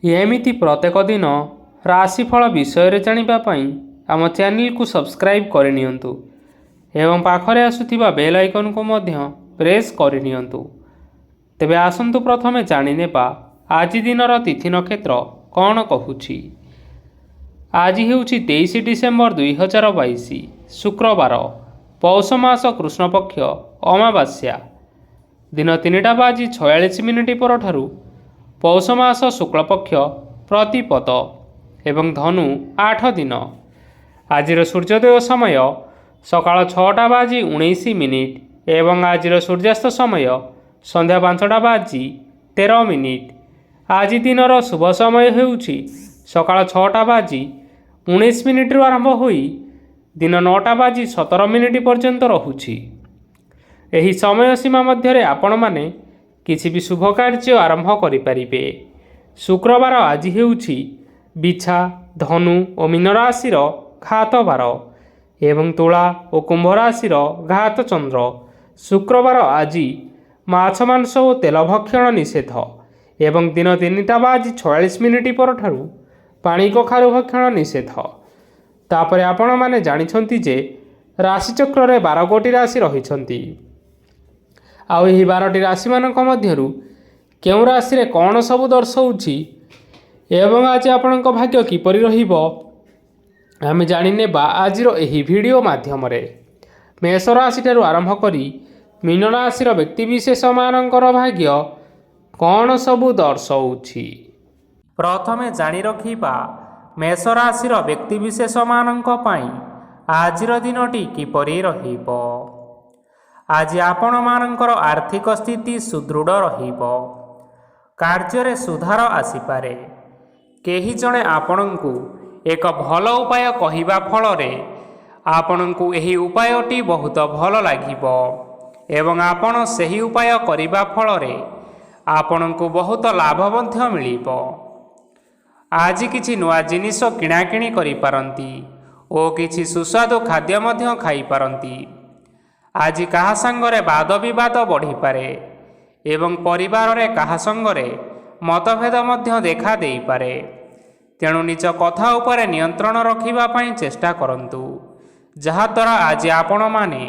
ଏମିତି ପ୍ରତ୍ୟେକ ଦିନ ରାଶିଫଳ ବିଷୟରେ ଜାଣିବା ପାଇଁ ଆମ ଚ୍ୟାନେଲକୁ ସବସ୍କ୍ରାଇବ୍ କରିନିଅନ୍ତୁ ଏବଂ ପାଖରେ ଆସୁଥିବା ବେଲ୍ ଆଇକନକୁ ମଧ୍ୟ ପ୍ରେସ୍ କରିନିଅନ୍ତୁ। ତେବେ ଆସନ୍ତୁ ପ୍ରଥମେ ଜାଣିନେବା ଆଜି ଦିନର ତିଥି ନକ୍ଷତ୍ର କ'ଣ କହୁଛି। ଆଜି ହେଉଛି 23 ଡିସେମ୍ବର 2022 ଶୁକ୍ରବାର, ପୌଷ ମାସ କୃଷ୍ଣପକ୍ଷ ଅମାବାସ୍ୟା, ଦିନ 3:46 ପରଠାରୁ ପୌଷ ମାସ ଶୁକ୍ଳପକ୍ଷ ପ୍ରତିପଦ ଏବଂ ଧନୁ 8 ଦିନ। ଆଜିର ସୂର୍ଯ୍ୟୋଦୟ ସମୟ ସକାଳ 6:19 ଏବଂ ଆଜିର ସୂର୍ଯ୍ୟାସ୍ତ ସମୟ ସନ୍ଧ୍ୟା 5:13। ଆଜି ଦିନର ଶୁଭ ସମୟ ହେଉଛି ସକାଳ 6:19ରୁ ଆରମ୍ଭ ହୋଇ ଦିନ 9:17 ପର୍ଯ୍ୟନ୍ତ ରହୁଛି। ଏହି ସମୟ ସୀମା ମଧ୍ୟରେ ଆପଣମାନେ କିଛି ବି ଶୁଭ କାର୍ଯ୍ୟ ଆରମ୍ଭ କରିପାରିବେ। ଶୁକ୍ରବାର ଆଜି ହେଉଛି ବିଛା, ଧନୁ ଓ ମୀନ ରାଶିର ଘାତ ବାର ଏବଂ ତୁଳା ଓ କୁମ୍ଭ ରାଶିର ଘାତ ଚନ୍ଦ୍ର। ଶୁକ୍ରବାର ଆଜି ମାଛ, ମାଂସ ଓ ତେଲ ଭକ୍ଷଣ ନିଷେଧ ଏବଂ ଦିନ 3:46 ପରଠାରୁ ପାଣି କଖାରୁ ଭକ୍ଷଣ ନିଷେଧ। ତାପରେ ଆପଣମାନେ ଜାଣିଛନ୍ତି ଯେ ରାଶିଚକ୍ରରେ 12 ଗୋଟି ରାଶି ରହିଛନ୍ତି। ଆଉ ଏହି 12ଟି ରାଶିମାନଙ୍କ ମଧ୍ୟରୁ କେଉଁ ରାଶିରେ କ'ଣ ସବୁ ଦର୍ଶାଉଛି ଏବଂ ଆଜି ଆପଣଙ୍କ ଭାଗ୍ୟ କିପରି ରହିବ, ଆମେ ଜାଣିନେବା ଆଜିର ଏହି ଭିଡ଼ିଓ ମାଧ୍ୟମରେ। ମେଷ ରାଶିଠାରୁ ଆରମ୍ଭ କରି ମୀନ ରାଶିର ବ୍ୟକ୍ତିବିଶେଷମାନଙ୍କର ଭାଗ୍ୟ କ'ଣ ସବୁ ଦର୍ଶାଉଛି। ପ୍ରଥମେ ଜାଣି ରଖିବା ମେଷ ରାଶିର ବ୍ୟକ୍ତିବିଶେଷମାନଙ୍କ ପାଇଁ ଆଜିର ଦିନଟି କିପରି ରହିବ। ଆଜି ଆପଣମାନଙ୍କର ଆର୍ଥିକ ସ୍ଥିତି ସୁଦୃଢ଼ ରହିବ। କାର୍ଯ୍ୟରେ ସୁଧାର ଆସିପାରେ। କେହି ଜଣେ ଆପଣଙ୍କୁ ଏକ ଭଲ ଉପାୟ କହିବା ଫଳରେ ଆପଣଙ୍କୁ ଏହି ଉପାୟଟି ବହୁତ ଭଲ ଲାଗିବ ଏବଂ ଆପଣ ସେହି ଉପାୟ କରିବା ଫଳରେ ଆପଣଙ୍କୁ ବହୁତ ଲାଭ ମଧ୍ୟ ମିଳିବ। ଆଜି କିଛି ନୂଆ ଜିନିଷ କିଣାକିଣି କରିପାରନ୍ତି ଓ କିଛି ସୁସ୍ୱାଦୁ ଖାଦ୍ୟ ମଧ୍ୟ ଖାଇପାରନ୍ତି। ଆଜି କାହା ସାଙ୍ଗରେ ବାଦ ବିବାଦ ବଢ଼ିପାରେ ଏବଂ ପରିବାରରେ କାହା ସଙ୍ଗରେ ମତଭେଦ ମଧ୍ୟ ଦେଖା ଦେଇପାରେ। ତେଣୁ ନିଜ କଥା ଉପରେ ନିୟନ୍ତ୍ରଣ ରଖିବା ପାଇଁ ଚେଷ୍ଟା କରନ୍ତୁ, ଯାହାଦ୍ୱାରା ଆଜି ଆପଣମାନେ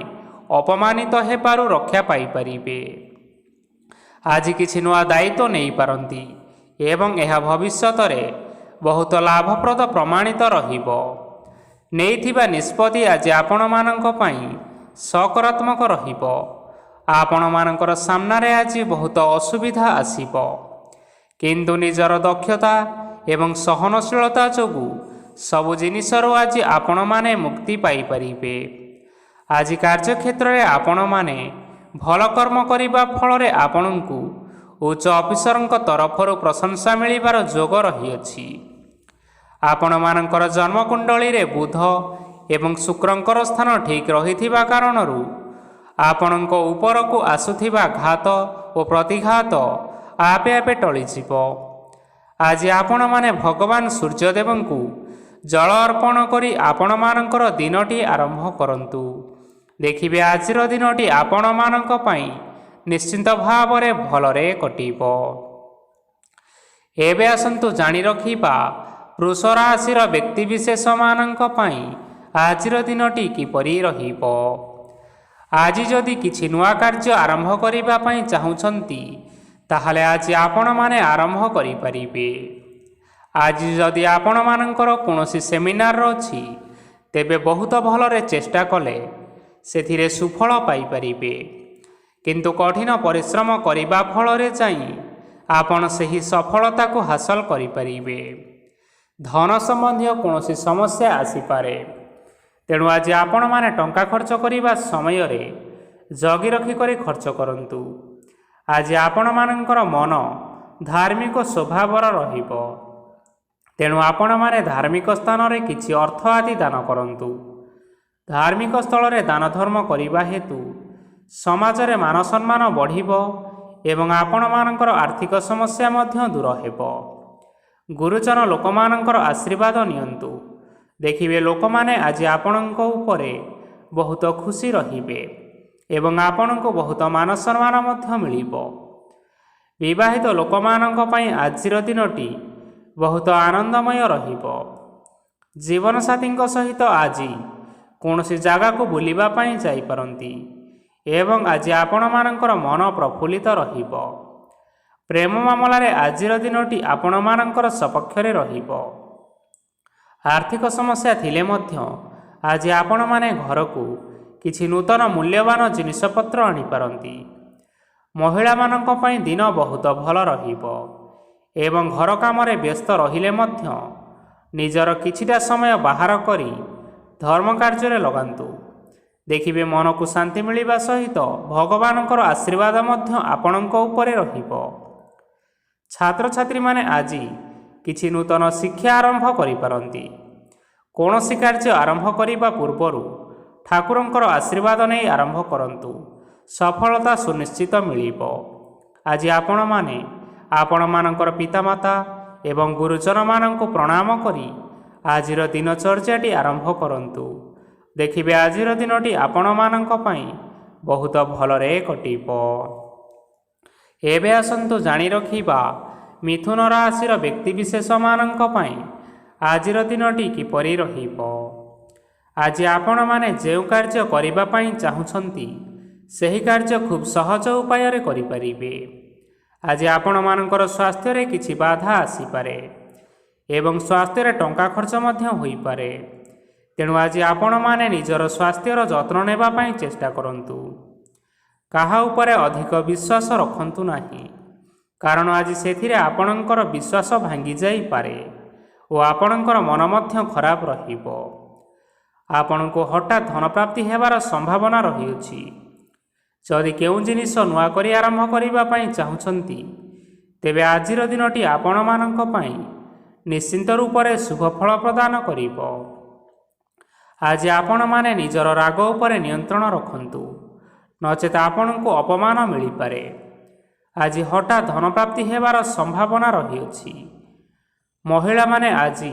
ଅପମାନିତ ହେବାରୁ ରକ୍ଷା ପାଇପାରିବେ। ଆଜି କିଛି ନୂଆ ଦାୟିତ୍ୱ ନେଇପାରନ୍ତି ଏବଂ ଏହା ଭବିଷ୍ୟତରେ ବହୁତ ଲାଭପ୍ରଦ ପ୍ରମାଣିତ ରହିବ। ନେଇଥିବା ନିଷ୍ପତ୍ତି ଆଜି ଆପଣମାନଙ୍କ ପାଇଁ ସକାରାତ୍ମକ ରହିବ। ଆପଣମାନଙ୍କର ସାମ୍ନାରେ ଆଜି ବହୁତ ଅସୁବିଧା ଆସିବ, କିନ୍ତୁ ନିଜର ଦକ୍ଷତା ଏବଂ ସହନଶୀଳତା ଯୋଗୁଁ ସବୁ ଜିନିଷରୁ ଆଜି ଆପଣମାନେ ମୁକ୍ତି ପାଇପାରିବେ। ଆଜି କାର୍ଯ୍ୟକ୍ଷେତ୍ରରେ ଆପଣମାନେ ଭଲ କର୍ମ କରିବା ଫଳରେ ଆପଣଙ୍କୁ ଉଚ୍ଚ ଅଫିସରଙ୍କ ତରଫରୁ ପ୍ରଶଂସା ମିଳିବାର ଯୋଗ ରହିଅଛି। ଆପଣମାନଙ୍କର ଜନ୍ମକୁଣ୍ଡଳୀରେ ବୁଧ ଏବଂ ଶୁକ୍ରଙ୍କର ସ୍ଥାନ ଠିକ୍ ରହିଥିବା କାରଣରୁ ଆପଣଙ୍କ ଉପରକୁ ଆସୁଥିବା ଘାତ ଓ ପ୍ରତିଘାତ ଆପେ ଆପେ ଟଳିଯିବ। ଆଜି ଆପଣମାନେ ଭଗବାନ ସୂର୍ଯ୍ୟଦେବଙ୍କୁ ଜଳ ଅର୍ପଣ କରି ଆପଣମାନଙ୍କର ଦିନଟି ଆରମ୍ଭ କରନ୍ତୁ। ଦେଖିବେ ଆଜିର ଦିନଟି ଆପଣମାନଙ୍କ ପାଇଁ ନିଶ୍ଚିନ୍ତ ଭାବରେ ଭଲରେ କଟିବ। ଏବେ ଆସନ୍ତୁ ଜାଣି ରଖିବା ବୃଷ ରାଶିର ବ୍ୟକ୍ତିବିଶେଷମାନଙ୍କ ପାଇଁ ଆଜିର ଦିନଟି କିପରି ରହିବ। ଆଜି ଯଦି କିଛି ନୂଆ କାର୍ଯ୍ୟ ଆରମ୍ଭ କରିବା ପାଇଁ ଚାହୁଁଛନ୍ତି, ତାହେଲେ ଆଜି ଆପଣମାନେ ଆରମ୍ଭ କରିପାରିବେ। ଆଜି ଯଦି ଆପଣମାନଙ୍କର କୌଣସି ସେମିନାର ଅଛି, ତେବେ ବହୁତ ଭଲରେ ଚେଷ୍ଟା କଲେ ସେଥିରେ ସୁଫଳ ପାଇପାରିବେ, କିନ୍ତୁ କଠିନ ପରିଶ୍ରମ କରିବା ଫଳରେ ଯାଇ ଆପଣ ସେହି ସଫଳତାକୁ ହାସଲ କରିପାରିବେ। ଧନ ସମ୍ବନ୍ଧୀୟ କୌଣସି ସମସ୍ୟା ଆସିପାରେ, ତେଣୁ ଆଜି ଆପଣମାନେ ଟଙ୍କା ଖର୍ଚ୍ଚ କରିବା ସମୟରେ ଜଗି ରଖି କରି ଖର୍ଚ୍ଚ କରନ୍ତୁ। ଆଜି ଆପଣମାନଙ୍କର ମନ ଧାର୍ମିକ ସ୍ୱଭାବର ରହିବ, ତେଣୁ ଆପଣମାନେ ଧାର୍ମିକ ସ୍ଥାନରେ କିଛି ଅର୍ଥ ଆଦି ଦାନ କରନ୍ତୁ। ଧାର୍ମିକ ସ୍ଥଳରେ ଦାନ ଧର୍ମ କରିବା ହେତୁ ସମାଜରେ ମାନ ସମ୍ମାନ ବଢ଼ିବ ଏବଂ ଆପଣମାନଙ୍କର ଆର୍ଥିକ ସମସ୍ୟା ମଧ୍ୟ ଦୂର ହେବ। ଗୁରୁଜନ ଲୋକମାନଙ୍କର ଆଶୀର୍ବାଦ ନିଅନ୍ତୁ। ଦେଖିବେ ଲୋକମାନେ ଆଜି ଆପଣଙ୍କ ଉପରେ ବହୁତ ଖୁସି ରହିବେ ଏବଂ ଆପଣଙ୍କୁ ବହୁତ ମାନ ସମ୍ମାନ ମଧ୍ୟ ମିଳିବ। ବିବାହିତ ଲୋକମାନଙ୍କ ପାଇଁ ଆଜିର ଦିନଟି ବହୁତ ଆନନ୍ଦମୟ ରହିବ। ଜୀବନସାଥୀଙ୍କ ସହିତ ଆଜି କୌଣସି ଜାଗାକୁ ବୁଲିବା ପାଇଁ ଯାଇପାରନ୍ତି ଏବଂ ଆଜି ଆପଣମାନଙ୍କର ମନ ପ୍ରଫୁଲ୍ଲିତ ରହିବ। ପ୍ରେମ ମାମଲାରେ ଆଜିର ଦିନଟି ଆପଣମାନଙ୍କର ସପକ୍ଷରେ ରହିବ। ଆର୍ଥିକ ସମସ୍ୟା ଥିଲେ ମଧ୍ୟ ଆଜି ଆପଣମାନେ ଘରକୁ କିଛି ନୂତନ ମୂଲ୍ୟବାନ ଜିନିଷପତ୍ର ଆଣିପାରନ୍ତି। ମହିଳାମାନଙ୍କ ପାଇଁ ଦିନ ବହୁତ ଭଲ ରହିବ ଏବଂ ଘର କାମରେ ବ୍ୟସ୍ତ ରହିଲେ ମଧ୍ୟ ନିଜର କିଛିଟା ସମୟ ବାହାର କରି ଧର୍ମ କାର୍ଯ୍ୟରେ ଲଗାନ୍ତୁ। ଦେଖିବେ ମନକୁ ଶାନ୍ତି ମିଳିବା ସହିତ ଭଗବାନଙ୍କର ଆଶୀର୍ବାଦ ମଧ୍ୟ ଆପଣଙ୍କ ଉପରେ ରହିବ। ଛାତ୍ରଛାତ୍ରୀମାନେ ଆଜି କିଛି ନୂତନ ଶିକ୍ଷା ଆରମ୍ଭ କରିପାରନ୍ତି। କୌଣସି କାର୍ଯ୍ୟ ଆରମ୍ଭ କରିବା ପୂର୍ବରୁ ଠାକୁରଙ୍କର ଆଶୀର୍ବାଦ ନେଇ ଆରମ୍ଭ କରନ୍ତୁ। ସଫଳତା ସୁନିଶ୍ଚିତ ମିଳିବ। ଆଜି ଆପଣମାନେ ଆପଣମାନଙ୍କର ପିତାମାତା ଏବଂ ଗୁରୁଜନମାନଙ୍କୁ ପ୍ରଣାମ କରି ଆଜିର ଦିନଚର୍ଯ୍ୟାଟି ଆରମ୍ଭ କରନ୍ତୁ। ଦେଖିବେ ଆଜିର ଦିନଟି ଆପଣମାନଙ୍କ ପାଇଁ ବହୁତ ଭଲରେ କଟିବ। ଏବେ ଆସନ୍ତୁ ଜାଣି ରଖିବା ମିଥୁନ ରାଶିର ବ୍ୟକ୍ତିବିଶେଷମାନଙ୍କ ପାଇଁ ଆଜିର ଦିନଟି କିପରି ରହିବ। ଆଜି ଆପଣମାନେ ଯେଉଁ କାର୍ଯ୍ୟ କରିବା ପାଇଁ ଚାହୁଁଛନ୍ତି ସେହି କାର୍ଯ୍ୟ ଖୁବ୍ ସହଜ ଉପାୟରେ କରିପାରିବେ। ଆଜି ଆପଣମାନଙ୍କର ସ୍ୱାସ୍ଥ୍ୟରେ କିଛି ବାଧା ଆସିପାରେ ଏବଂ ସ୍ୱାସ୍ଥ୍ୟରେ ଟଙ୍କା ଖର୍ଚ୍ଚ ମଧ୍ୟ ହୋଇପାରେ। ତେଣୁ ଆଜି ଆପଣମାନେ ନିଜର ସ୍ୱାସ୍ଥ୍ୟର ଯତ୍ନ ନେବା ପାଇଁ ଚେଷ୍ଟା କରନ୍ତୁ। କାହା ଉପରେ ଅଧିକ ବିଶ୍ୱାସ ରଖନ୍ତୁ ନାହିଁ, କାରଣ ଆଜି ସେଥିରେ ଆପଣଙ୍କର ବିଶ୍ୱାସ ଭାଙ୍ଗି ଯାଇପାରେ ଓ ଆପଣଙ୍କର ମନ ମଧ୍ୟ ଖରାପ ରହିବ। ଆପଣଙ୍କୁ ହଠାତ୍ ଧନପ୍ରାପ୍ତି ହେବାର ସମ୍ଭାବନା ରହିଅଛି। ଯଦି କେଉଁ ଜିନିଷ ନୂଆ କରି ଆରମ୍ଭ କରିବା ପାଇଁ ଚାହୁଁଛନ୍ତି ତେବେ ଆଜିର ଦିନଟି ଆପଣମାନଙ୍କ ପାଇଁ ନିଶ୍ଚିନ୍ତ ରୂପରେ ଶୁଭ ଫଳ ପ୍ରଦାନ କରିବ। ଆଜି ଆପଣମାନେ ନିଜର ରାଗ ଉପରେ ନିୟନ୍ତ୍ରଣ ରଖନ୍ତୁ, ନଚେତ୍ ଆପଣଙ୍କୁ ଅପମାନ ମିଳିପାରେ। ଆଜି ହଠାତ୍ ଧନପ୍ରାପ୍ତି ହେବାର ସମ୍ଭାବନା ରହିଅଛି। ମହିଳାମାନେ ଆଜି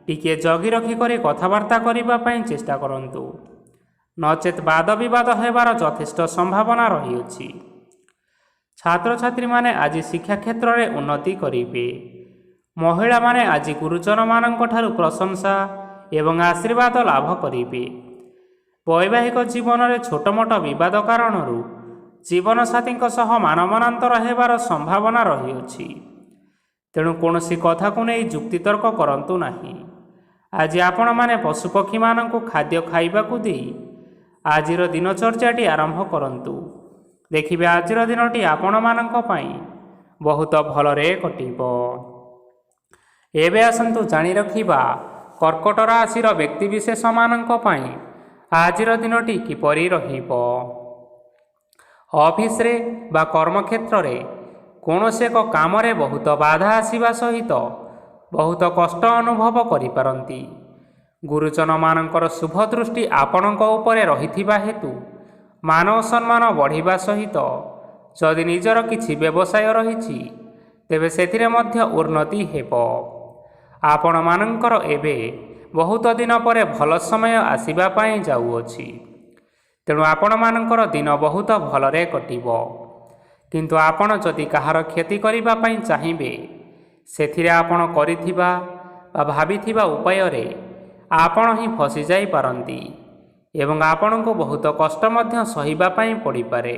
ଟିକିଏ ଜଗି ରଖି କରି କଥାବାର୍ତ୍ତା କରିବା ପାଇଁ ଚେଷ୍ଟା କରନ୍ତୁ, ନଚେତ୍ ବାଦ ବିବାଦ ହେବାର ଯଥେଷ୍ଟ ସମ୍ଭାବନା ରହିଅଛି। ଛାତ୍ରଛାତ୍ରୀମାନେ ଆଜି ଶିକ୍ଷା କ୍ଷେତ୍ରରେ ଉନ୍ନତି କରିବେ। ମହିଳାମାନେ ଆଜି ଗୁରୁଜନମାନଙ୍କ ଠାରୁ ପ୍ରଶଂସା ଏବଂ ଆଶୀର୍ବାଦ ଲାଭ କରିବେ। ବୈବାହିକ ଜୀବନରେ ଛୋଟମୋଟ ବିବାଦ କାରଣରୁ ଜୀବନସାଥୀଙ୍କ ସହ ମାନମନାନ୍ତର ହେବାର ସମ୍ଭାବନା ରହିଅଛି। ତେଣୁ କୌଣସି କଥାକୁ ନେଇ ଯୁକ୍ତିତର୍କ କରନ୍ତୁ ନାହିଁ। ଆଜି ଆପଣମାନେ ପଶୁପକ୍ଷୀମାନଙ୍କୁ ଖାଦ୍ୟ ଖାଇବାକୁ ଦେଇ ଆଜିର ଦିନଚର୍ଯ୍ୟାଟି ଆରମ୍ଭ କରନ୍ତୁ। ଦେଖିବେ ଆଜିର ଦିନଟି ଆପଣମାନଙ୍କ ପାଇଁ ବହୁତ ଭଲରେ କଟିବ। ଏବେ ଆସନ୍ତୁ ଜାଣି ରଖିବା କର୍କଟ ରାଶିର ବ୍ୟକ୍ତିବିଶେଷମାନଙ୍କ ପାଇଁ ଆଜିର ଦିନଟି କିପରି ରହିବ। ଅଫିସରେ ବା କର୍ମକ୍ଷେତ୍ରରେ କୌଣସି ଏକ କାମରେ ବହୁତ ବାଧା ଆସିବା ସହିତ ବହୁତ କଷ୍ଟ ଅନୁଭବ କରିପାରନ୍ତି। ଗୁରୁଜନମାନଙ୍କର ଶୁଭ ଦୃଷ୍ଟି ଆପଣଙ୍କ ଉପରେ ରହିଥିବା ହେତୁ ମାନ ଓ ସମ୍ମାନ ବଢ଼ିବା ସହିତ ଯଦି ନିଜର କିଛି ବ୍ୟବସାୟ ରହିଛି ତେବେ ସେଥିରେ ମଧ୍ୟ ଉନ୍ନତି ହେବ। ଆପଣମାନଙ୍କର ଏବେ ବହୁତ ଦିନ ପରେ ଭଲ ସମୟ ଆସିବା ପାଇଁ ଯାଉଅଛି। ତେଣୁ ଆପଣମାନଙ୍କର ଦିନ ବହୁତ ଭଲରେ କଟିବ। କିନ୍ତୁ ଆପଣ ଯଦି କାହାର କ୍ଷତି କରିବା ପାଇଁ ଚାହିଁବେ ସେଥିରେ ଆପଣ କରିଥିବା ବା ଭାବିଥିବା ଉପାୟରେ ଆପଣ ହିଁ ଫସିଯାଇପାରନ୍ତି ଏବଂ ଆପଣଙ୍କୁ ବହୁତ କଷ୍ଟ ମଧ୍ୟ ସହିବା ପାଇଁ ପଡ଼ିପାରେ।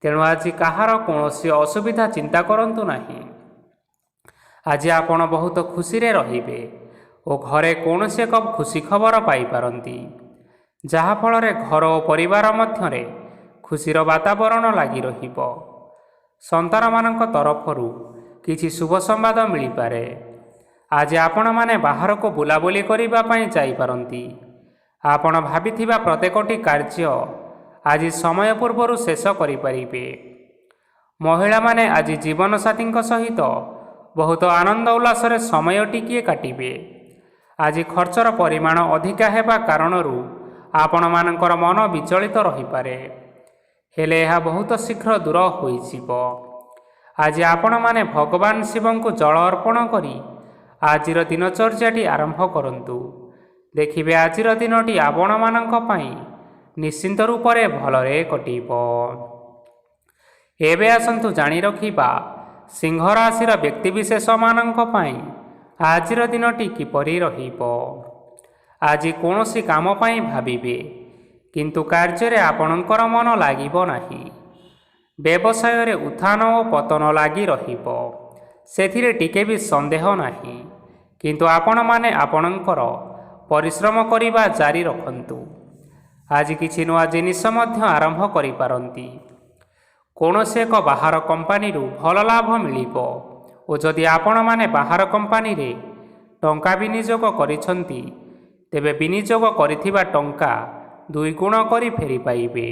ତେଣୁ ଆଜି କାହାର କୌଣସି ଅସୁବିଧା ଚିନ୍ତା କରନ୍ତୁ ନାହିଁ। ଆଜି ଆପଣ ବହୁତ ଖୁସିରେ ରହିବେ ଓ ଘରେ କୌଣସି ଏକ ଖୁସି ଖବର ପାଇପାରନ୍ତି, ଯାହାଫଳରେ ଘର ଓ ପରିବାର ମଧ୍ୟରେ ଖୁସିର ବାତାବରଣ ଲାଗି ରହିବ। ସନ୍ତାନମାନଙ୍କ ତରଫରୁ କିଛି ଶୁଭ ସମ୍ବାଦ ମିଳିପାରେ। ଆଜି ଆପଣମାନେ ବାହାରକୁ ବୁଲାବୁଲି କରିବା ପାଇଁ ଯାଇପାରନ୍ତି। ଆପଣ ଭାବିଥିବା ପ୍ରତ୍ୟେକଟି କାର୍ଯ୍ୟ ଆଜି ସମୟ ପୂର୍ବରୁ ଶେଷ କରିପାରିବେ। ମହିଳାମାନେ ଆଜି ଜୀବନସାଥୀଙ୍କ ସହିତ ବହୁତ ଆନନ୍ଦ ଉଲ୍ଲାସରେ ସମୟ ଟିକିଏ କାଟିବେ। ଆଜି ଖର୍ଚ୍ଚର ପରିମାଣ ଅଧିକା ହେବା କାରଣରୁ ଆପଣମାନଙ୍କର ମନ ବିଚଳିତ ରହିପାରେ, ହେଲେ ଏହା ବହୁତ ଶୀଘ୍ର ଦୂର ହୋଇଯିବ। ଆଜି ଆପଣମାନେ ଭଗବାନ ଶିବଙ୍କୁ ଜଳ ଅର୍ପଣ କରି ଆଜିର ଦିନଚର୍ଯ୍ୟାଟି ଆରମ୍ଭ କରନ୍ତୁ। ଦେଖିବେ ଆଜିର ଦିନଟି ଆପଣମାନଙ୍କ ପାଇଁ ନିଶ୍ଚିନ୍ତ ରୂପରେ ଭଲରେ କଟିବ। ଏବେ ଆସନ୍ତୁ ଜାଣି ରଖିବା ସିଂହ ରାଶିର ବ୍ୟକ୍ତିବିଶେଷମାନଙ୍କ ପାଇଁ ଆଜିର ଦିନଟି କିପରି ରହିବ? ଆଜି କୌଣସି କାମ ପାଇଁ ଭାବିବେ, କିନ୍ତୁ କାର୍ଯ୍ୟରେ ଆପଣଙ୍କର ମନ ଲାଗିବ ନାହିଁ। ବ୍ୟବସାୟରେ ଉତ୍ଥାନ ଓ ପତନ ଲାଗି ରହିବ, ସେଥିରେ ଟିକେ ବି ସନ୍ଦେହ ନାହିଁ। କିନ୍ତୁ ଆପଣମାନେ ଆପଣଙ୍କର ପରିଶ୍ରମ କରିବା ଜାରି ରଖନ୍ତୁ। ଆଜି କିଛି ନୂଆ ଜିନିଷ ମଧ୍ୟ ଆରମ୍ଭ କରିପାରନ୍ତି। କୌଣସି ଏକ ବାହାର କମ୍ପାନୀରୁ ଭଲ ଲାଭ ମିଳିବ ଓ ଯଦି ଆପଣମାନେ ବାହାର କମ୍ପାନୀରେ ଟଙ୍କା ବିନିଯୋଗ କରିଛନ୍ତି, ତେବେ ବିନିଯୋଗ କରିଥିବା ଟଙ୍କା 2 ଗୁଣ କରି ଫେରି ପାଇବେ।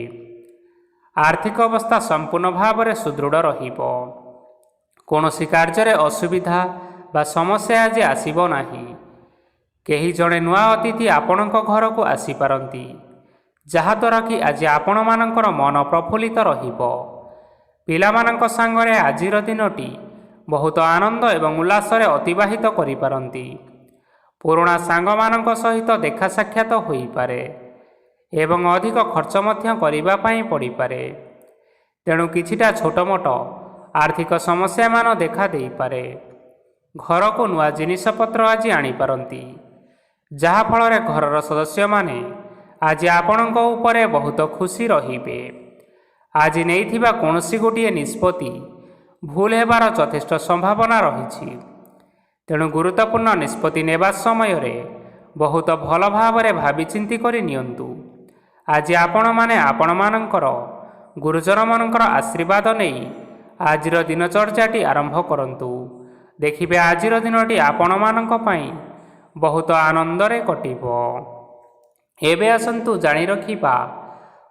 ଆର୍ଥିକ ଅବସ୍ଥା ସମ୍ପୂର୍ଣ୍ଣ ଭାବରେ ସୁଦୃଢ଼ ରହିବ। କୌଣସି କାର୍ଯ୍ୟରେ ଅସୁବିଧା ବା ସମସ୍ୟା ଆଜି ଆସିବ ନାହିଁ। କେହି ଜଣେ ନୂଆ ଅତିଥି ଆପଣଙ୍କ ଘରକୁ ଆସିପାରନ୍ତି, ଯାହାଦ୍ୱାରା କି ଆଜି ଆପଣମାନଙ୍କର ମନ ପ୍ରଫୁଲ୍ଲିତ ରହିବ। ପିଲାମାନଙ୍କ ସାଙ୍ଗରେ ଆଜିର ଦିନଟି ବହୁତ ଆନନ୍ଦ ଏବଂ ଉଲ୍ଲାସରେ ଅତିବାହିତ କରିପାରନ୍ତି। ପୁରୁଣା ସାଙ୍ଗମାନଙ୍କ ସହିତ ଦେଖା ସାକ୍ଷାତ ହୋଇପାରେ ଏବଂ ଅଧିକ ଖର୍ଚ୍ଚ ମଧ୍ୟ କରିବା ପାଇଁ ପଡ଼ିପାରେ। ତେଣୁ କିଛିଟା ଛୋଟମୋଟ ଆର୍ଥିକ ସମସ୍ୟାମାନ ଦେଖା ଦେଇପାରେ। ଘରକୁ ନୂଆ ଜିନିଷପତ୍ର ଆଜି ଆଣିପାରନ୍ତି, ଯାହାଫଳରେ ଘରର ସଦସ୍ୟମାନେ ଆଜି ଆପଣଙ୍କ ଉପରେ ବହୁତ ଖୁସି ରହିବେ। ଆଜି ନେଇଥିବା କୌଣସି ଗୋଟିଏ ନିଷ୍ପତ୍ତି ଭୁଲ ହେବାର ଯଥେଷ୍ଟ ସମ୍ଭାବନା ରହିଛି। ତେଣୁ ଗୁରୁତ୍ୱପୂର୍ଣ୍ଣ ନିଷ୍ପତ୍ତି ନେବା ସମୟରେ ବହୁତ ଭଲ ଭାବରେ ଭାବିଚିନ୍ତି କରି ନିଅନ୍ତୁ। ଆଜି ଆପଣମାନେ ଆପଣମାନଙ୍କର ଗୁରୁଜନମାନଙ୍କର ଆଶୀର୍ବାଦ ନେଇ ଆଜିର ଦିନଚର୍ଯ୍ୟାଟି ଆରମ୍ଭ କରନ୍ତୁ। ଦେଖିବେ ଆଜିର ଦିନଟି ଆପଣମାନଙ୍କ ପାଇଁ ବହୁତ ଆନନ୍ଦରେ କଟିବ। ଏବେ ଆସନ୍ତୁ ଜାଣି ରଖିବା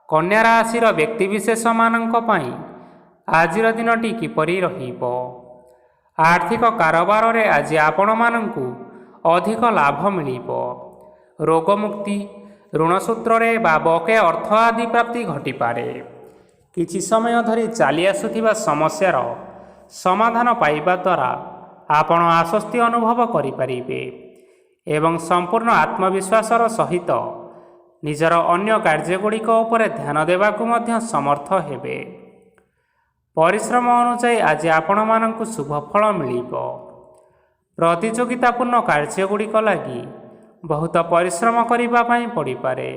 କନ୍ୟା ରାଶିର ବ୍ୟକ୍ତିବିଶେଷମାନଙ୍କ ପାଇଁ ଆଜିର ଦିନଟି କିପରି ରହିବ। ଆର୍ଥିକ କାରବାରରେ ଆଜି ଆପଣମାନଙ୍କୁ ଅଧିକ ଲାଭ ମିଳିବ। ରୋଗମୁକ୍ତି, ଋଣ ସୂତ୍ରରେ ବା ବକେୟା ଅର୍ଥ ଆଦି ପ୍ରାପ୍ତି ଘଟିପାରେ। କିଛି ସମୟ ଧରି ଚାଲି ଆସୁଥିବା ସମସ୍ୟାର ସମାଧାନ ପାଇବା ଦ୍ୱାରା ଆପଣ ଆଶ୍ୱସ୍ତି ଅନୁଭବ କରିପାରିବେ ଏବଂ ସମ୍ପୂର୍ଣ୍ଣ ଆତ୍ମବିଶ୍ୱାସର ସହିତ ନିଜର ଅନ୍ୟ କାର୍ଯ୍ୟଗୁଡ଼ିକ ଉପରେ ଧ୍ୟାନ ଦେବାକୁ ମଧ୍ୟ ସମର୍ଥ ହେବେ। ପରିଶ୍ରମ ଅନୁଯାୟୀ ଆଜି ଆପଣମାନଙ୍କୁ ଶୁଭ ଫଳ ମିଳିବ। ପ୍ରତିଯୋଗିତାପୂର୍ଣ୍ଣ କାର୍ଯ୍ୟଗୁଡ଼ିକ ଲାଗି ବହୁତ ପରିଶ୍ରମ କରିବା ପାଇଁ ପଡ଼ିପାରେ।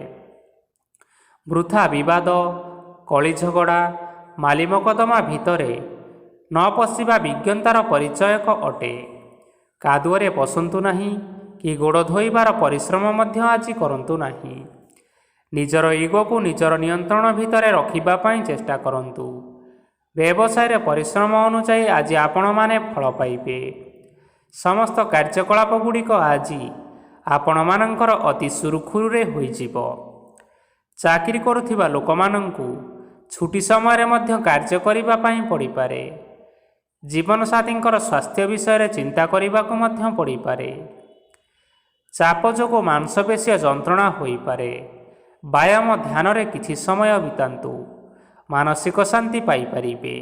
ବୃଥା ବିବାଦ, କଳିଝଗଡ଼ା, ମାଲି ମକଦ୍ଦମା ଭିତରେ ନ ପଶିବା ବିଜ୍ଞତାର ପରିଚୟକ ଅଟେ। କାଦୁଅରେ ପଶନ୍ତୁ ନାହିଁ କି ଗୋଡ଼ ଧୋଇବାର ପରିଶ୍ରମ ମଧ୍ୟ ଆଜି କରନ୍ତୁ ନାହିଁ। ନିଜର ଇଗୋକୁ ନିଜର ନିୟନ୍ତ୍ରଣ ଭିତରେ ରଖିବା ପାଇଁ ଚେଷ୍ଟା କରନ୍ତୁ। ବ୍ୟବସାୟରେ ପରିଶ୍ରମ ଅନୁଯାୟୀ ଆଜି ଆପଣମାନେ ଫଳ ପାଇବେ। ସମସ୍ତ କାର୍ଯ୍ୟକଳାପ ଗୁଡ଼ିକ ଆଜି ଆପଣମାନଙ୍କର ଅତି ସୁରୁଖୁରୁରେ ହୋଇଯିବ। ଚାକିରି କରୁଥିବା ଲୋକମାନଙ୍କୁ ଛୁଟି ସମୟରେ ମଧ୍ୟ କାର୍ଯ୍ୟ କରିବା ପାଇଁ ପଡ଼ିପାରେ। ଜୀବନସାଥୀଙ୍କର ସ୍ୱାସ୍ଥ୍ୟ ବିଷୟରେ ଚିନ୍ତା କରିବାକୁ ମଧ୍ୟ ପଡ଼ିପାରେ। ଚାପ ଯୋଗୁଁ ମାଂସପେଶୀୟ ଯନ୍ତ୍ରଣା ହୋଇପାରେ। ବ୍ୟାୟାମ ଧ୍ୟାନରେ କିଛି ସମୟ ବିତାନ୍ତୁ, ମାନସିକ ଶାନ୍ତି ପାଇପାରିବେ।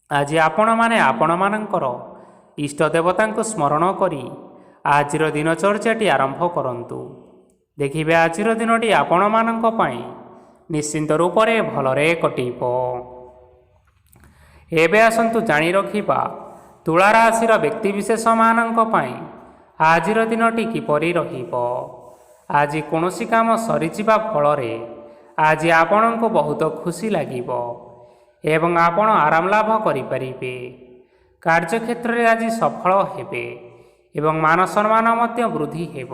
ଆଜି ଆପଣମାନେ ଆପଣମାନଙ୍କର ଇଷ୍ଟ ଦେବତାଙ୍କୁ ସ୍ମରଣ କରି ଆଜିର ଦିନଚର୍ଯ୍ୟାଟି ଆରମ୍ଭ କରନ୍ତୁ। ଦେଖିବେ ଆଜିର ଦିନଟି ଆପଣମାନଙ୍କ ପାଇଁ ନିଶ୍ଚିନ୍ତ ରୂପରେ ଭଲରେ କଟିବ। ଏବେ ଆସନ୍ତୁ ଜାଣି ରଖିବା ତୁଳା ରାଶିର ବ୍ୟକ୍ତିବିଶେଷମାନଙ୍କ ପାଇଁ ଆଜିର ଦିନଟି କିପରି ରହିବ। ଆଜି କୌଣସି କାମ ସରିଯିବା ଫଳରେ ଆଜି ଆପଣଙ୍କୁ ବହୁତ ଖୁସି ଲାଗିବ ଏବଂ ଆପଣ ଆରାମ ଲାଭ କରିପାରିବେ। କାର୍ଯ୍ୟକ୍ଷେତ୍ରରେ ଆଜି ସଫଳ ହେବେ ଏବଂ ମାନ ସମ୍ମାନ ମଧ୍ୟ ବୃଦ୍ଧି ହେବ।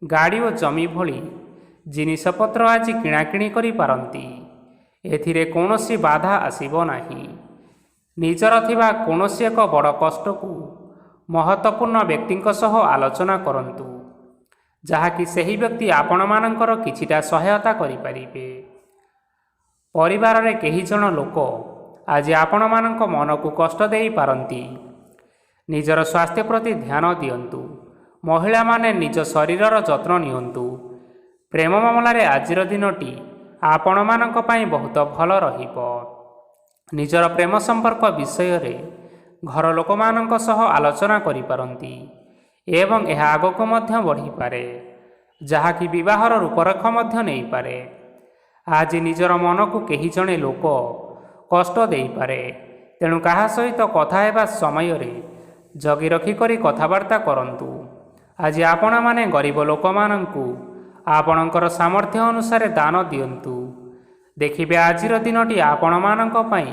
ଗାଡ଼ି ଓ ଜମି ଭଳି ଜିନିଷପତ୍ର ଆଜି କିଣାକିଣି କରିପାରନ୍ତି। ଏଥିରେ କୌଣସି ବାଧା ଆସିବ ନାହିଁ। ନିଜର ଥିବା କୌଣସି ଏକ ବଡ଼ କଷ୍ଟକୁ ମହତ୍ତ୍ୱପୂର୍ଣ୍ଣ ବ୍ୟକ୍ତିଙ୍କ ସହ ଆଲୋଚନା କରନ୍ତୁ, ଯାହାକି ସେହି ବ୍ୟକ୍ତି ଆପଣମାନଙ୍କର କିଛିଟା ସହାୟତା କରିପାରିବେ। ପରିବାରରେ କେହି ଜଣ ଲୋକ ଆଜି ଆପଣମାନଙ୍କ ମନକୁ କଷ୍ଟ ଦେଇପାରନ୍ତି। ନିଜର ସ୍ୱାସ୍ଥ୍ୟ ପ୍ରତି ଧ୍ୟାନ ଦିଅନ୍ତୁ। ମହିଳାମାନେ ନିଜ ଶରୀରର ଯତ୍ନ ନିଅନ୍ତୁ। ପ୍ରେମ ମାମଲାରେ ଆଜିର ଦିନଟି ଆପଣମାନଙ୍କ ପାଇଁ ବହୁତ ଭଲ ରହିବ। ନିଜର ପ୍ରେମ ସମ୍ପର୍କ ବିଷୟରେ ଘର ଲୋକମାନଙ୍କ ସହ ଆଲୋଚନା କରିପାରନ୍ତି ଏବଂ ଏହା ଆଗକୁ ମଧ୍ୟ ବଢ଼ିପାରେ, ଯାହାକି ବିବାହର ରୂପରେଖ ମଧ୍ୟ ନେଇପାରେ। ଆଜି ନିଜର ମନକୁ କେହି ଜଣେ ଲୋକ କଷ୍ଟ ଦେଇପାରେ, ତେଣୁ କାହା ସହିତ କଥା ହେବା ସମୟରେ ଜଗି ରଖିକରି କଥାବାର୍ତ୍ତା କରନ୍ତୁ। ଆଜି ଆପଣମାନେ ଗରିବ ଲୋକମାନଙ୍କୁ ଆପଣଙ୍କର ସାମର୍ଥ୍ୟ ଅନୁସାରେ ଦାନ ଦିଅନ୍ତୁ। ଦେଖିବେ ଆଜିର ଦିନଟି ଆପଣମାନଙ୍କ ପାଇଁ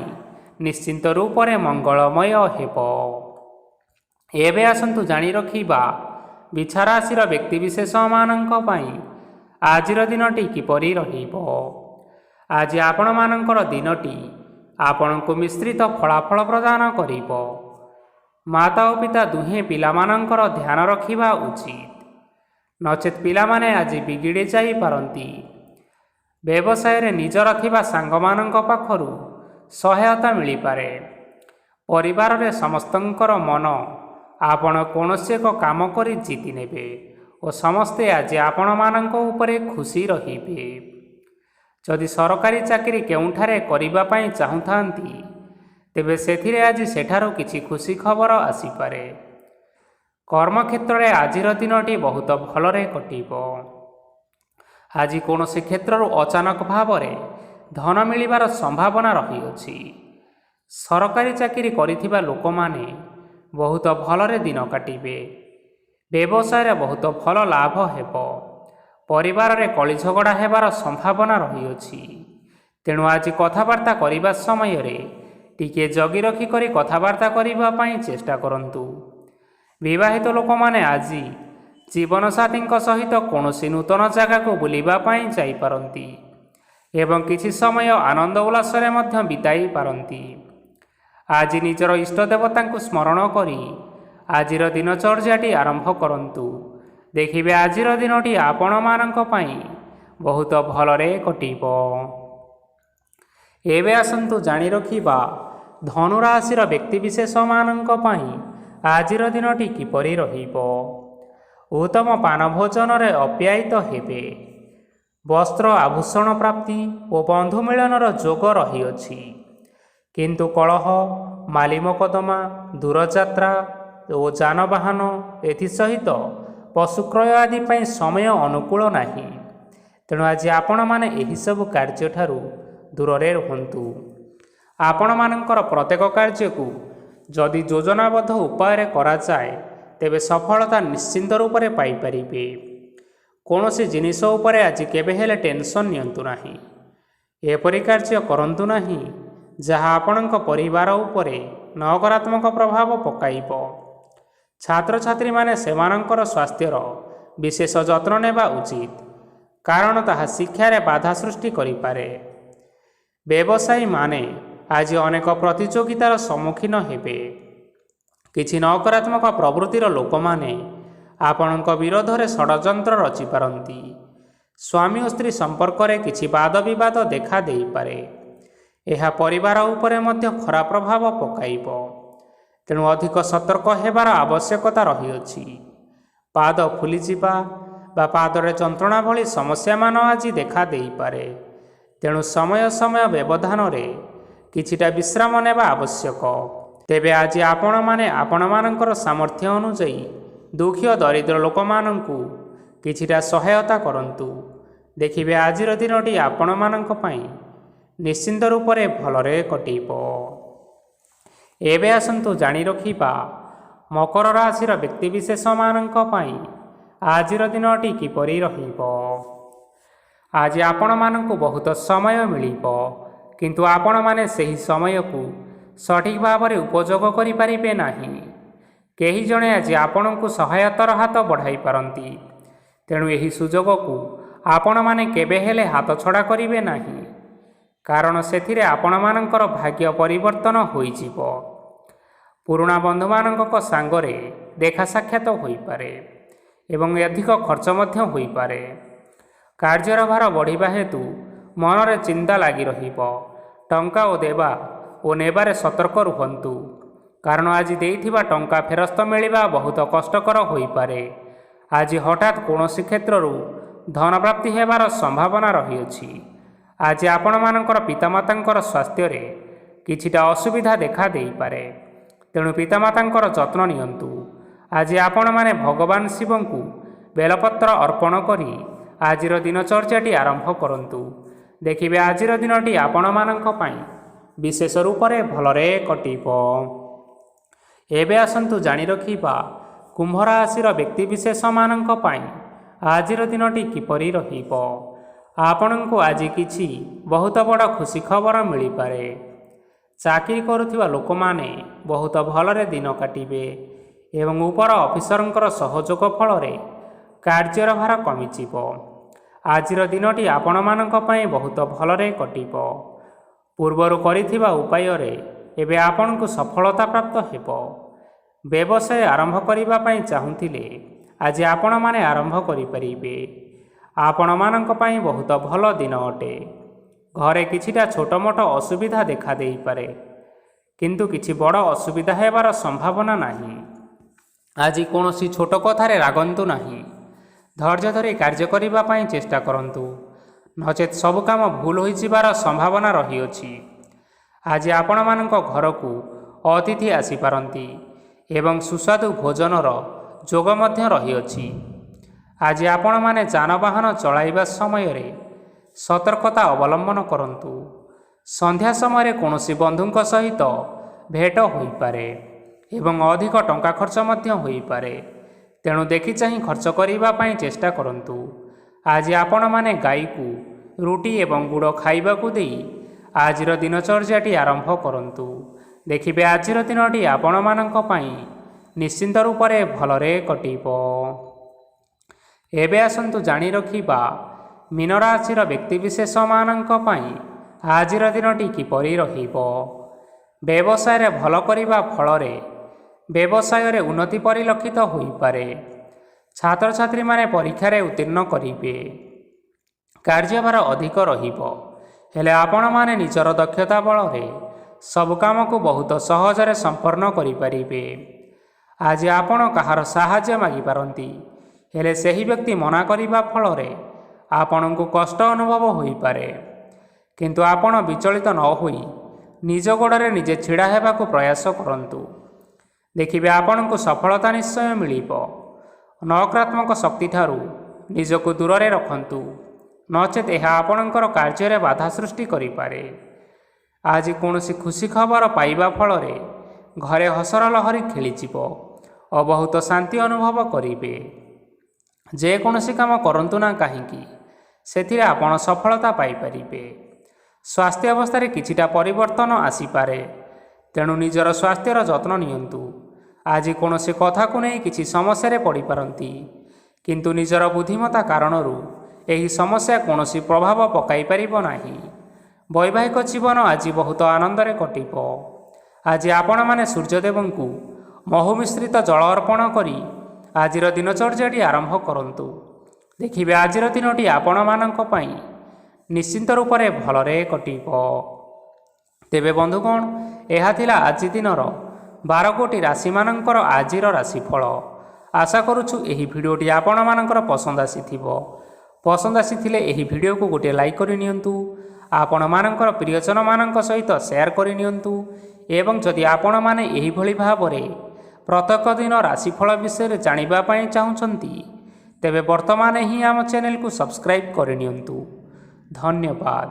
ନିଶ୍ଚିନ୍ତ ରୂପରେ ମଙ୍ଗଳମୟ ହେବ। ଏବେ ଆସନ୍ତୁ ଜାଣି ରଖିବା ବିଛା ରାଶିର ବ୍ୟକ୍ତିବିଶେଷମାନଙ୍କ ପାଇଁ ଆଜିର ଦିନଟି କିପରି ରହିବ। ଆଜି ଆପଣମାନଙ୍କର ଦିନଟି ଆପଣଙ୍କୁ ମିଶ୍ରିତ ଫଳାଫଳ ପ୍ରଦାନ କରିବ। ମାତା ଓ ପିତା ଦୁହେଁ ପିଲାମାନଙ୍କର ଧ୍ୟାନ ରଖିବା ଉଚିତ, ନଚେତ୍ ପିଲାମାନେ ଆଜି ବିଗିଡ଼ି ଯାଇପାରନ୍ତି। ବ୍ୟବସାୟରେ ନିଜର ଥିବା ସାଙ୍ଗମାନଙ୍କ ପାଖରୁ ସହାୟତା ମିଳିପାରେ। ପରିବାରରେ ସମସ୍ତଙ୍କର ମନ ଆପଣ କୌଣସି ଏକ କାମ କରି ଜିତି ନେବେ ଓ ସମସ୍ତେ ଆଜି ଆପଣମାନଙ୍କ ଉପରେ ଖୁସି ରହିବେ। ଯଦି ସରକାରୀ ଚାକିରି କେଉଁଠାରେ କରିବା ପାଇଁ ଚାହୁଁଥାନ୍ତି, ତେବେ ସେଥିରେ ଆଜି ସେଠାରୁ କିଛି ଖୁସି ଖବର ଆସିପାରେ। କର୍ମକ୍ଷେତ୍ରରେ ଆଜିର ଦିନଟି ବହୁତ ଭଲରେ କଟିବ। ଆଜି କୌଣସି କ୍ଷେତ୍ରରୁ ଅଚାନକ ଭାବରେ ଧନ ମିଳିବାର ସମ୍ଭାବନା ରହିଅଛି। ସରକାରୀ ଚାକିରି କରିଥିବା ଲୋକମାନେ ବହୁତ ଭଲରେ ଦିନ କାଟିବେ। ବ୍ୟବସାୟରେ ବହୁତ ଭଲ ଲାଭ ହେବ। ପରିବାରରେ କଳିଝଗଡ଼ା ହେବାର ସମ୍ଭାବନା ରହିଅଛି। ତେଣୁ ଆଜି କଥାବାର୍ତ୍ତା କରିବା ସମୟରେ ଟିକିଏ ଜଗି ରଖିକରି କଥାବାର୍ତ୍ତା କରିବା ପାଇଁ ଚେଷ୍ଟା କରନ୍ତୁ। ବିବାହିତ ଲୋକମାନେ ଆଜି ଜୀବନସାଥୀଙ୍କ ସହିତ କୌଣସି ନୂତନ ଜାଗାକୁ ବୁଲିବା ପାଇଁ ଯାଇପାରନ୍ତି ଏବଂ କିଛି ସମୟ ଆନନ୍ଦ ଉଲ୍ଲାସରେ ମଧ୍ୟ ବିତାଇ ପାରନ୍ତି। ଆଜି ନିଜର ଇଷ୍ଟ ଦେବତାଙ୍କୁ ସ୍ମରଣ କରି ଆଜିର ଦିନଚର୍ଯ୍ୟାଟି ଆରମ୍ଭ କରନ୍ତୁ। ଦେଖିବେ ଆଜିର ଦିନଟି ଆପଣମାନଙ୍କ ପାଇଁ ବହୁତ ଭଲରେ କଟିବ। ଏବେ ଆସନ୍ତୁ ଜାଣି ରଖିବା ଧନୁରାଶିର ବ୍ୟକ୍ତିବିଶେଷମାନଙ୍କ ପାଇଁ ଆଜିର ଦିନଟି କିପରି ରହିବ। ଉତ୍ତମ ପାନ ଭୋଜନରେ ଅପ୍ୟାୟିତ ହେବେ। ବସ୍ତ୍ର ଆଭୂଷଣ ପ୍ରାପ୍ତି ଓ ବନ୍ଧୁ ମିଳନର ଯୋଗ ରହିଅଛି। କିନ୍ତୁ କଳହ, ମାଲି ମକଦ୍ଦମା, ଦୂରଯାତ୍ରା ଓ ଯାନବାହନ ଏଥିସହିତ ପଶୁକ୍ରୟ ଆଦି ପାଇଁ ସମୟ ଅନୁକୂଳ ନାହିଁ। ତେଣୁ ଆଜି ଆପଣମାନେ ଏହିସବୁ କାର୍ଯ୍ୟଠାରୁ ଦୂରରେ ରୁହନ୍ତୁ। ଆପଣମାନଙ୍କର ପ୍ରତ୍ୟେକ କାର୍ଯ୍ୟକୁ ଯଦି ଯୋଜନାବଦ୍ଧ ଉପାୟରେ କରାଯାଏ, ତେବେ ସଫଳତା ନିଶ୍ଚିନ୍ତ ରୂପରେ ପାଇପାରିବେ। କୌଣସି ଜିନିଷ ଉପରେ ଆଜି କେବେ ହେଲେ ଟେନସନ୍ ନିଅନ୍ତୁ ନାହିଁ। ଏପରି କାର୍ଯ୍ୟ କରନ୍ତୁ ନାହିଁ ଯାହା ଆପଣଙ୍କ ପରିବାର ଉପରେ ନକାରାତ୍ମକ ପ୍ରଭାବ ପକାଇବ। ଛାତ୍ରଛାତ୍ରୀମାନେ ସେମାନଙ୍କର ସ୍ୱାସ୍ଥ୍ୟର ବିଶେଷ ଯତ୍ନ ନେବା ଉଚିତ, କାରଣ ତାହା ଶିକ୍ଷାରେ ବାଧା ସୃଷ୍ଟି କରିପାରେ। ବ୍ୟବସାୟୀମାନେ ଆଜି ଅନେକ ପ୍ରତିଯୋଗିତାର ସମ୍ମୁଖୀନ ହେବେ। କିଛି ନକାରାତ୍ମକ ପ୍ରବୃତ୍ତିର ଲୋକମାନେ ଆପଣଙ୍କ ବିରୋଧରେ ଷଡ଼ଯନ୍ତ୍ର ରଚିପାରନ୍ତି। ସ୍ୱାମୀ ଓ ସ୍ତ୍ରୀ ସମ୍ପର୍କରେ କିଛି ବାଦ ବିବାଦ ଦେଖା ଦେଇପାରେ। ଏହା ପରିବାର ଉପରେ ମଧ୍ୟ ଖରାପ ପ୍ରଭାବ ପକାଇବ। ତେଣୁ ଅଧିକ ସତର୍କ ହେବାର ଆବଶ୍ୟକତା ରହିଅଛି। ପାଦ ଫୁଲିଯିବା ବା ପାଦରେ ଯନ୍ତ୍ରଣା ଭଳି ସମସ୍ୟାମାନ ଆଜି ଦେଖା ଦେଇପାରେ। ତେଣୁ ସମୟ ସମୟ ବ୍ୟବଧାନରେ କିଛିଟା ବିଶ୍ରାମ ନେବା ଆବଶ୍ୟକ। ତେବେ ଆଜି ଆପଣମାନେ ଆପଣମାନଙ୍କର ସାମର୍ଥ୍ୟ ଅନୁଯାୟୀ ଦୁଃଖୀ ଓ ଦରିଦ୍ର ଲୋକମାନଙ୍କୁ କିଛିଟା ସହାୟତା କରନ୍ତୁ। ଦେଖିବେ ଆଜିର ଦିନଟି ଆପଣମାନଙ୍କ ପାଇଁ ନିଶ୍ଚିନ୍ତ ରୂପରେ ଭଲରେ କଟିବ। ଏବେ ଆସନ୍ତୁ ଜାଣି ରଖିବା ମକର ରାଶିର ବ୍ୟକ୍ତିବିଶେଷମାନଙ୍କ ପାଇଁ ଆଜିର ଦିନଟି କିପରି ରହିବ। ଆଜି ଆପଣମାନଙ୍କୁ ବହୁତ ସମୟ ମିଳିବ, କିନ୍ତୁ ଆପଣମାନେ ସେହି ସମୟକୁ ସଠିକ୍ ଭାବରେ ଉପଯୋଗ କରିପାରିବେ ନାହିଁ। କେହି ଜଣେ ଆଜି ଆପଣଙ୍କୁ ସହାୟତାର ହାତ ବଢ଼ାଇ ପାରନ୍ତି। ତେଣୁ ଏହି ସୁଯୋଗକୁ ଆପଣମାନେ କେବେ ହେଲେ ହାତଛଡ଼ା କରିବେ ନାହିଁ, କାରଣ ସେଥିରେ ଆପଣମାନଙ୍କର ଭାଗ୍ୟ ପରିବର୍ତ୍ତନ ହୋଇଯିବ। ପୁରୁଣା ବନ୍ଧୁମାନଙ୍କ ସାଙ୍ଗରେ ଦେଖା ସାକ୍ଷାତ ହୋଇପାରେ ଏବଂ ଅଧିକ ଖର୍ଚ୍ଚ ମଧ୍ୟ ହୋଇପାରେ। କାର୍ଯ୍ୟର ଭାର ବଢ଼ିବା ହେତୁ ମନରେ ଚିନ୍ତା ଲାଗି ରହିବ। ଟଙ୍କା ଓ ଦେବା ଓ ନେବାରେ ସତର୍କ ରୁହନ୍ତୁ, କାରଣ ଆଜି ଦେଇଥିବା ଟଙ୍କା ଫେରସ୍ତ ମିଳିବା ବହୁତ କଷ୍ଟକର ହୋଇପାରେ। ଆଜି ହଠାତ୍ କୌଣସି କ୍ଷେତ୍ରରୁ ଧନପ୍ରାପ୍ତି ହେବାର ସମ୍ଭାବନା ରହିଅଛି। ଆଜି ଆପଣମାନଙ୍କର ପିତାମାତାଙ୍କର ସ୍ୱାସ୍ଥ୍ୟରେ କିଛିଟା ଅସୁବିଧା ଦେଖା ଦେଇପାରେ। ତେଣୁ ପିତାମାତାଙ୍କର ଯତ୍ନ ନିଅନ୍ତୁ। ଆଜି ଆପଣମାନେ ଭଗବାନ ଶିବଙ୍କୁ ବେଲପତ୍ର ଅର୍ପଣ କରି ଆଜିର ଦିନଚର୍ଯ୍ୟାଟି ଆରମ୍ଭ କରନ୍ତୁ। ଦେଖିବେ ଆଜିର ଦିନଟି ଆପଣମାନଙ୍କ ପାଇଁ ବିଶେଷ ରୂପରେ ଭଲରେ କଟିବ। ଏବେ ଆସନ୍ତୁ ଜାଣି ରଖିବା କୁମ୍ଭ ରାଶିର ବ୍ୟକ୍ତିବିଶେଷମାନଙ୍କ ପାଇଁ ଆଜିର ଦିନଟି କିପରି ରହିବ। ଆପଣଙ୍କୁ ଆଜି କିଛି ବହୁତ ବଡ଼ ଖୁସି ଖବର ମିଳିପାରେ। ଚାକିରି କରୁଥିବା ଲୋକମାନେ ବହୁତ ଭଲରେ ଦିନ କାଟିବେ ଏବଂ ଉପର ଅଫିସରଙ୍କର ସହଯୋଗ ଫଳରେ କାର୍ଯ୍ୟର ଭାର କମିଯିବ। ଆଜିର ଦିନଟି ଆପଣମାନଙ୍କ ପାଇଁ ବହୁତ ଭଲରେ କଟିବ। ପୂର୍ବରୁ କରିଥିବା ଉପାୟରେ ଏବେ ଆପଣଙ୍କୁ ସଫଳତା ପ୍ରାପ୍ତ ହେବ। ବ୍ୟବସାୟ ଆରମ୍ଭ କରିବା ପାଇଁ ଚାହୁଁଥିଲେ ଆଜି ଆପଣମାନେ ଆରମ୍ଭ କରିପାରିବେ। ଆପଣମାନଙ୍କ ପାଇଁ ବହୁତ ଭଲ ଦିନ ଅଟେ। ଘରେ କିଛିଟା ଛୋଟମୋଟ ଅସୁବିଧା ଦେଖାଦେଇପାରେ, କିନ୍ତୁ କିଛି ବଡ଼ ଅସୁବିଧା ହେବାର ସମ୍ଭାବନା ନାହିଁ। ଆଜି କୌଣସି ଛୋଟ କଥାରେ ରାଗନ୍ତୁ ନାହିଁ। ଧୈର୍ଯ୍ୟ ଧରି କାର୍ଯ୍ୟ କରିବା ପାଇଁ ଚେଷ୍ଟା କରନ୍ତୁ, ନଚେତ୍ ସବୁ କାମ ଭୁଲ ହୋଇଯିବାର ସମ୍ଭାବନା ରହିଅଛି। ଆଜି ଆପଣମାନଙ୍କ ଘରକୁ ଅତିଥି ଆସିପାରନ୍ତି ଏବଂ ସୁସ୍ୱାଦୁ ଭୋଜନର ଯୋଗ ମଧ୍ୟ ରହିଅଛି। ଆଜି ଆପଣମାନେ ଯାନବାହନ ଚଳାଇବା ସମୟରେ ସତର୍କତା ଅବଲମ୍ବନ କରନ୍ତୁ। ସନ୍ଧ୍ୟା ସମୟରେ କୌଣସି ବନ୍ଧୁଙ୍କ ସହିତ ଭେଟ ହୋଇପାରେ ଏବଂ ଅଧିକ ଟଙ୍କା ଖର୍ଚ୍ଚ ମଧ୍ୟ ହୋଇପାରେ, ତେଣୁ ଦେଖିଚାହିଁ ଖର୍ଚ୍ଚ କରିବା ପାଇଁ ଚେଷ୍ଟା କରନ୍ତୁ। ଆଜି ଆପଣମାନେ ଗାଈକୁ ରୁଟି ଏବଂ ଗୁଡ଼ ଖାଇବାକୁ ଦେଇ ଆଜିର ଦିନଚର୍ଯ୍ୟାଟି ଆରମ୍ଭ କରନ୍ତୁ। ଦେଖିବେ ଆଜିର ଦିନଟି ଆପଣମାନଙ୍କ ପାଇଁ ନିଶ୍ଚିନ୍ତ ରୂପରେ ଭଲରେ କଟିବ। ଏବେ ଆସନ୍ତୁ ଜାଣି ରଖିବା ମୀନ ରାଶିର ବ୍ୟକ୍ତିବିଶେଷମାନଙ୍କ ପାଇଁ ଆଜିର ଦିନଟି କିପରି ରହିବ। ବ୍ୟବସାୟରେ ଭଲ କରିବା ଫଳରେ ବ୍ୟବସାୟରେ ଉନ୍ନତି ପରିଲକ୍ଷିତ ହୋଇପାରେ। ଛାତ୍ରଛାତ୍ରୀମାନେ ପରୀକ୍ଷାରେ ଉତ୍ତୀର୍ଣ୍ଣ କରିବେ। କାର୍ଯ୍ୟଭାର ଅଧିକ ରହିବ, ହେଲେ ଆପଣମାନେ ନିଜର ଦକ୍ଷତା ବଳରେ ସବୁ କାମକୁ ବହୁତ ସହଜରେ ସମ୍ପନ୍ନ କରିପାରିବେ। ଆଜି ଆପଣ କାହାର ସାହାଯ୍ୟ ମାଗିପାରନ୍ତି, ହେଲେ ସେହି ବ୍ୟକ୍ତି ମନା କରିବା ଫଳରେ ଆପଣଙ୍କୁ କଷ୍ଟ ଅନୁଭବ ହୋଇପାରେ। କିନ୍ତୁ ଆପଣ ବିଚଳିତ ନ ହୋଇ ନିଜ ଗୋଡ଼ରେ ନିଜେ ଛିଡ଼ା ହେବାକୁ ପ୍ରୟାସ କରନ୍ତୁ। ଦେଖିବେ ଆପଣଙ୍କୁ ସଫଳତା ନିଶ୍ଚୟ ମିଳିବ। ନକାରାତ୍ମକ ଶକ୍ତିଠାରୁ ନିଜକୁ ଦୂରରେ ରଖନ୍ତୁ, ନଚେତ୍ ଏହା ଆପଣଙ୍କର କାର୍ଯ୍ୟରେ ବାଧା ସୃଷ୍ଟି କରିପାରେ। ଆଜି କୌଣସି ଖୁସି ଖବର ପାଇବା ଫଳରେ ଘରେ ହସର ଲହରୀ ଖେଳିଯିବ ଓ ବହୁତ ଶାନ୍ତି ଅନୁଭବ କରିବେ। ଯେକୌଣସି କାମ କରନ୍ତୁ ନା କାହିଁକି, ସେଥିରେ ଆପଣ ସଫଳତା ପାଇପାରିବେ। ସ୍ୱାସ୍ଥ୍ୟ ଅବସ୍ଥାରେ କିଛିଟା ପରିବର୍ତ୍ତନ ଆସିପାରେ, ତେଣୁ ନିଜର ସ୍ୱାସ୍ଥ୍ୟର ଯତ୍ନ ନିଅନ୍ତୁ। ଆଜି କୌଣସି କଥାକୁ ନେଇ କିଛି ସମସ୍ୟାରେ ପଡ଼ିପାରନ୍ତି, କିନ୍ତୁ ନିଜର ବୁଦ୍ଧିମତ୍ତା କାରଣରୁ ଏହି ସମସ୍ୟା କୌଣସି ପ୍ରଭାବ ପକାଇପାରିବ ନାହିଁ। ବୈବାହିକ ଜୀବନ ଆଜି ବହୁତ ଆନନ୍ଦରେ କଟିବ। ଆଜି ଆପଣମାନେ ସୂର୍ଯ୍ୟଦେବଙ୍କୁ ମହୁ ମିଶ୍ରିତ ଜଳ ଅର୍ପଣ କରି ଆଜିର ଦିନଚର୍ଯ୍ୟାଟି ଆରମ୍ଭ କରନ୍ତୁ। ଦେଖିବେ ଆଜିର ଦିନଟି ଆପଣମାନଙ୍କ ପାଇଁ ନିଶ୍ଚିନ୍ତ ରୂପରେ ଭଲରେ କଟିବ। ତେବେ ବନ୍ଧୁଗଣ, ଏହା ଥିଲା ଆଜି ଦିନର 12 ଗୋଟି ରାଶିମାନଙ୍କର ଆଜିର ରାଶିଫଳ। ଆଶା କରୁଛୁ ଏହି ଭିଡ଼ିଓଟି ଆପଣମାନଙ୍କର ପସନ୍ଦ ଆସିଥିବ। ପସନ୍ଦ ଆସିଥିଲେ ଏହି ଭିଡ଼ିଓକୁ ଗୋଟିଏ ଲାଇକ୍ କରିନିଅନ୍ତୁ। ଆପଣମାନଙ୍କର ପ୍ରିୟଜନମାନଙ୍କ ସହିତ ସେୟାର କରିନିଅନ୍ତୁ ଏବଂ ଯଦି ଆପଣମାନେ ଏହିଭଳି ଭାବରେ ପ୍ରତ୍ୟେକ ଦିନ ରାଶିଫଳ ବିଷୟରେ ଜାଣିବା ପାଇଁ ଚାହୁଁଛନ୍ତି, ତେବେ ବର୍ତ୍ତମାନ ହିଁ ଆମ ଚ୍ୟାନେଲକୁ ସବସ୍କ୍ରାଇବ୍ କରିନିଅନ୍ତୁ। ଧନ୍ୟବାଦ।